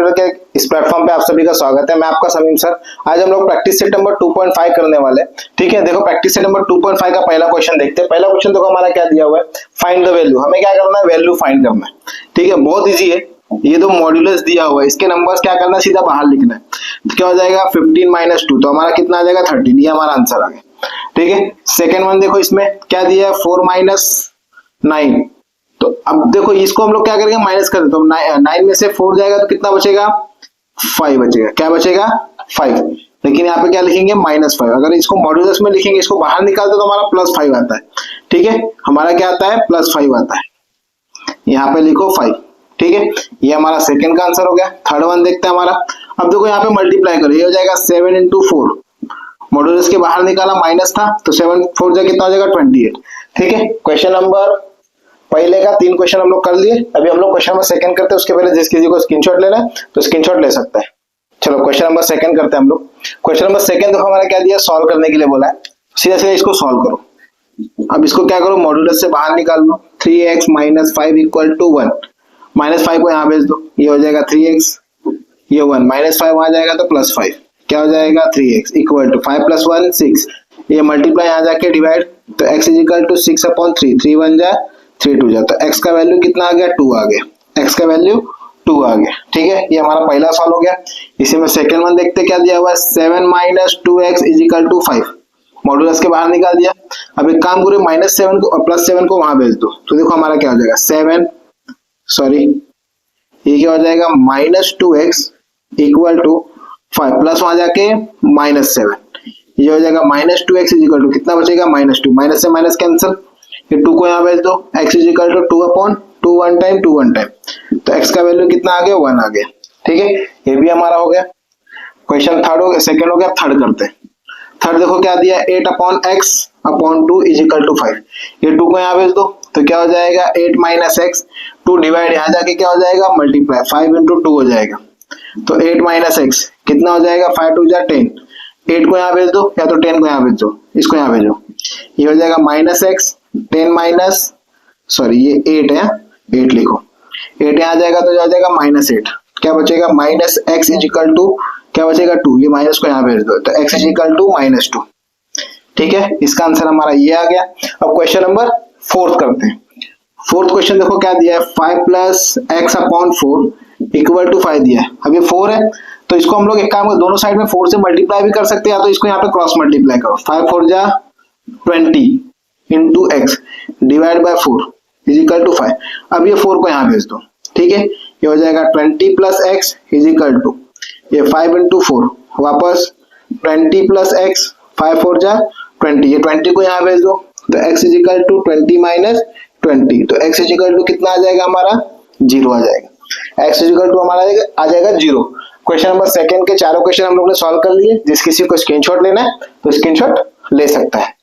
Tutorial के इस platform पे आप सभी का स्वागत है। मैं आपका समीम सर। आज हम लोग प्रैक्टिस सेट नंबर 2.5 करने वाले हैं। ठीक है, देखो प्रैक्टिस सेट नंबर 2.5 का पहला क्वेश्चन देखते हैं। पहला क्वेश्चन देखो हमारा क्या दिया हुआ है, फाइंड द वैल्यू। हमें क्या करना है, वैल्यू फाइंड करना है। ठीक है, बहुत इजी है। ये तो मॉड्यूलस दिया हुआ है, इसके नंबर्स क्या करना है, सीधा बाहर लिखना है। तो क्या हो जाएगा 15 - 2, तो हमारा कितना आ जाएगा 13। ये हमारा आंसर आ गया। ठीक है, सेकेंड वन देखो, इसमें क्या दिया है 4 - 9। तो अब देखो इसको हम लोग क्या करेंगे, माइनस कर देते हैं। 9 में से 4 जाएगा तो कितना बचेगा, 5 बचेगा। क्या बचेगा, 5। लेकिन यहाँ पे क्या लिखेंगे, -5। अगर इसको मॉड्यूलस में लिखेंगे, इसको बाहर निकालते तो हमारा +5 आता है। ठीक है, हमारा क्या आता है, +5 आता है। यहाँ पे लिखो 5। ठीक है, ये हमारा सेकंड का आंसर हो गया। थर्ड वन देखते हैं हमारा। अब देखो यहाँ पे मल्टीप्लाई करो, ये हो जाएगा 7 × 4। मॉड्यूलस के बाहर निकाला, माइनस था, तो 7 × 4 कितना हो जाएगा 28। ठीक है, क्वेश्चन नंबर पहले का 3 क्वेश्चन हम लोग कर लिए। अभी हम लोग क्वेश्चन नंबर सेकंड करते हैं। उसके पहले जिस किसी को स्क्रीनशॉट लेना है तो स्क्रीनशॉट ले सकता है। चलो क्वेश्चन नंबर सेकंड करते हैं हम लोग। क्वेश्चन नंबर सेकंड देखो हमारा क्या दिया, सॉल्व करने के लिए बोला है। सीधा सीधा इसको सॉल्व करो। अब इसको क्या करो, मॉड्यूलस से बाहर निकाल लो। 3x - 5 = 1। -5 को यहाँ भेज दो, ये हो जाएगा 3x, ये 1 -5 वहां जाएगा तो +5। क्या हो जाएगा 3x = 5 + 1 6। ये मल्टीप्लाई यहाँ जाके डिवाइड, तो x = 6/3। 3 1 जा 3 2 जा, तो x का वैल्यू कितना आ गया, 2 आ गया। x का वैल्यू 2 आ गया। ठीक है, ये हमारा पहला सॉल्व हो गया। इसी में सेकंड वन देखते क्या दिया हुआ है, 7 - 2x = 5। मॉड्यूलस के बाहर निकाल दिया। अब एक काम करो, -7 को +7 को वहां भेज दो, तो देखो हमारा क्या हो जाएगा, ये क्या हो जाएगा, -2x = 5 प्लस वहां जाके -7। ये हो जाएगा -2x = कितना बचेगा, -2। माइनस से माइनस कैंसिल, ये 2 को यहाँ भेज दो। x = 2/2 1 टाइम 2 1 टाइम, तो x का वैल्यू कितना आ गया, 1 आ गया। ठीक है, ये भी हमारा हो गया। क्वेश्चन थर्ड हो गया, सेकंड हो गया। थर्ड करते हैं। थर्ड देखो क्या दिया, 8/x/2 = 5। ये 2 को यहाँ भेज दो, तो क्या हो जाएगा 8 - x। 2 डिवाइड यहाँ जाके क्या हो जाएगा, मल्टीप्लाई 5 × 2 हो जाएगा, तो 8 - x कितना हो जाएगा, 5 2 जा 10। 8 को यहाँ भेज दो, या तो 10 को यहाँ भेज दो, इसको यहाँ भेजो। ये हो जाएगा -x 10 ये 8 है, 8 लिखो। 8 यहाँ जाएगा तो हो जाएगा -8। क्या बचेगा, -x = क्या बचेगा 2। ये माइनस को यहाँ भेज दो, तो x = -2। ठीक है, इसका आंसर हमारा ये आ गया। अब क्वेश्चन नंबर 4 करते हैं। फोर्थ क्वेश्चन देखो क्या दिया है, 5 + x/4 = 5 दिया है। अब ये 4 है, तो इसको हम लोग एक काम करो, दोनों साइड में 4 से मल्टीप्लाई भी कर सकते हैं, या तो इसको यहाँ पे क्रॉस मल्टीप्लाई करो। 5 4 जा 20 × x डिवाइड बाय 4 = 5। अब ये 4 को यहाँ भेज दो। ठीक है, ये हो जाएगा 20 + x = ये 5 × 4 वापस 20 + x 5 4 जा 20। ये 20 को यहाँ भेज दो, तो x = 20 - 20, तो x = कितना आ जाएगा हमारा, 0 आ जाएगा। x = हमारा आ जाएगा 0। क्वेश्चन नंबर सेकंड के चारों क्वेश्चन हम लोग ने सॉल्व कर लिए। जिस किसी को स्क्रीनशॉट लेना है तो स्क्रीनशॉट ले सकता है।